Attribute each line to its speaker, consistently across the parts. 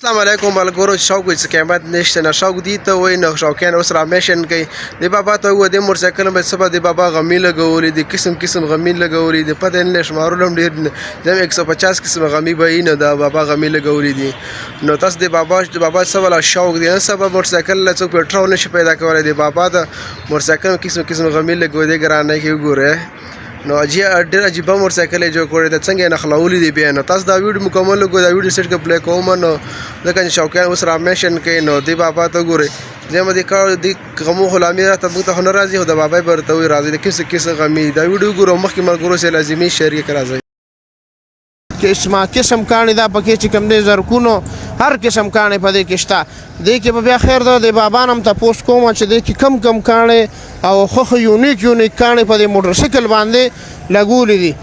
Speaker 1: السلام علیکم ملګرو شوق چې قیمت نشته نه شوق دي ته وای نه شوقیان اوس را میشن کوي د بابا ته و د موټرسایکل په سبا د بابا غمی لګولې د قسم قسم غمی لګولې د پته نه شمارولم ډیر زم 150 قسم غمی به نه د بابا غمی لګولې دي نو تاسو د بابا سبا شوق دي سبا موټرسایکل له څو پټرول نشي پیدا کولای د بابا د موټرسایکل قسم قسم غمی لګولې ګرانه کې وګوره نو ډېر عجیب موټرسایکل جوړ کړی د څنګه نه خلاولې دی بیا نو تاسو دا ویډیو مکمل وګورئ دا ویډیو سیټ کې پلی کوم نو ځکه چې شوقیان اوس را میشن کوي نو دی بابا ته ګورئ زما د کار د غمو غلامي راته موږ ته نه راځي خو د بابا برته وي راځي د کیسه غمي دا ویډیو ګورو مخکې ملګرو سره لازمي شیر کې راځي قسم کاڼي دا پکې چې کوم دی زرکونو هر قسم کاڼي په دې کې شته دې کې به بیا خیر ده د بابا نم تپوس کوم چې دې کې کم کاڼي او خو یونیک کاڼي په دې موټرسایکل باندې لګولې دي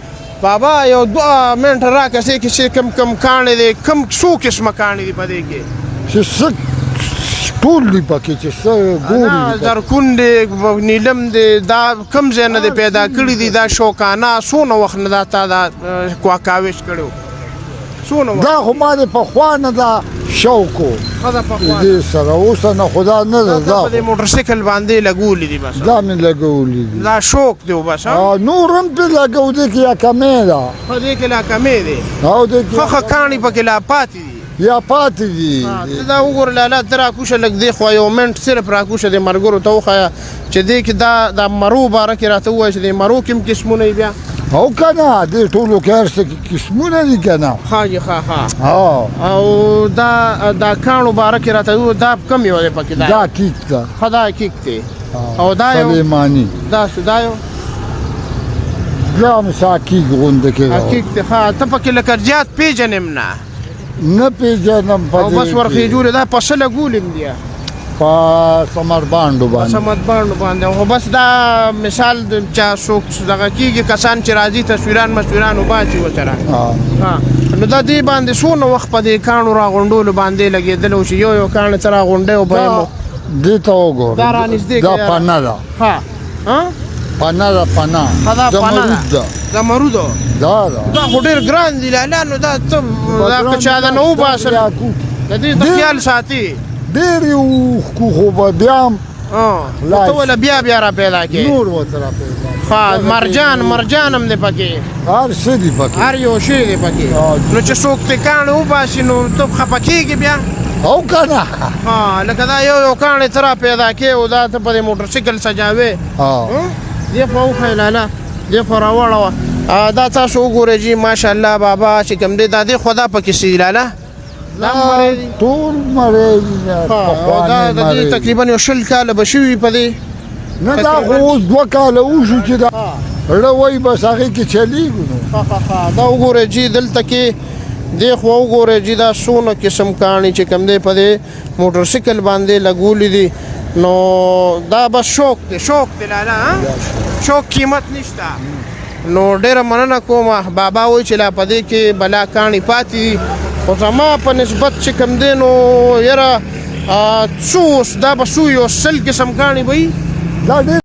Speaker 1: بابا یو 2 منټه راکړه چې کم کاڼي دي کم څو قسمه کاڼي دي په دې کې
Speaker 2: چې ټول دي پکې چې څه ګوري
Speaker 1: زرکون دي نیلم دي دا کم ځای نه دي پیدا کړي دي دا شوقانه څونه وخت نه دا تا دا کواکاوش کړو
Speaker 2: دا خو ما د پخوا نه دا شوق و دې سره اوس نه خدا نه ده
Speaker 1: دا په موټرسایکل باندې لګولې دي بس
Speaker 2: دا مې لګولې دي
Speaker 1: دا شوق دی بس
Speaker 2: نور هم پې لګو دې کې یا کمې ده
Speaker 1: په دې کې لا کمې دي
Speaker 2: او دې کې
Speaker 1: ښه کاڼي پکې لا پاتې دي
Speaker 2: یا پاتې دي
Speaker 1: دا وګوره لاله ته راکوشه لږ دی خو یو منټ صرف راکوشه د ملګرو ته وښیه چې دې کې دا مرو باره کې راته ووایه چې د مرو کوم قسمونه یې بیا
Speaker 2: او که نه دې ټولو کې هر څه قسمونه دي که نه
Speaker 1: ښه جي ښه او دا کاڼو باره کې راته ووایه دا کم یو دی پکې
Speaker 2: دا کیک ده
Speaker 1: ښه دا کیک دی او دا یو
Speaker 2: سلیماني
Speaker 1: دا یو
Speaker 2: دا مسا کیک غونده کې
Speaker 1: کیک دی ښه ته پکې لکه زیات پېژنم
Speaker 2: نه پېژنم
Speaker 1: او بس ورخې جوړې دا په څه لګولې م دي
Speaker 2: په سمربانډو
Speaker 1: باندې خو بس دا مثال چا څوک دغه کېږي کسان چې راځي تصویران وباسي ورسره نو دا دې باندې څونه وخت په دې کاڼو راغونډولو باندې لګېدلی و چې یو کاڼ څه راغونډی و به یې
Speaker 2: دې ته وګوره
Speaker 1: دا رانږدې
Speaker 2: دا پنه ده پنه ده پنه د مرود ده
Speaker 1: د مرودو دا خو ډېر ګران دي لاله نو دا ته دا که چا ده نه وباسل د دې د خیال ساتي
Speaker 2: ډېر یې وښکو خو به بیا هم
Speaker 1: ته ولې بیا را پیدا کړې
Speaker 2: نور ورته را پیدا
Speaker 1: ښه مرجان هم دی پکې
Speaker 2: هر څه دي پکې
Speaker 1: هر یو شی دی پکې نو چې څوک ترې کاڼي وباسي نو ته خفه کېږي بیا
Speaker 2: او که نه
Speaker 1: لکه دا یو کاڼی ته را پیدا کړې او دا ته په دې موټرسایکل سجاوې دې خوا وښیه لاله دې خوا راوړوه دا تاسو وګورئ جي ماشاءالله بابا چې کوم دی دا دې خو دا پکې سي لاله
Speaker 2: ټول مړی دي
Speaker 1: دا د دې تقریبا یو 20 کاله به شوي په دې
Speaker 2: نه دا خو اوس 2 کاله وشو چې دا زړه وایي بس هغې کې چلیږو نو
Speaker 1: دا وګورئ جي دلته کې دې خوا وګورئ جي دا څونه قسم کاڼي چې کوم دی په دې موټرسایکل باندې لګولي دي نو دا بس شوق دی لاله شوق قیمت نشته نو ډېره مننه کومه بابا وایي چې لا په دې کې بلا کاڼي پاتې دي خو زما په نسبت چې کوم دی نو یاره څو دا به څو یو 100 قسم کاڼي به وي
Speaker 2: دا ډېر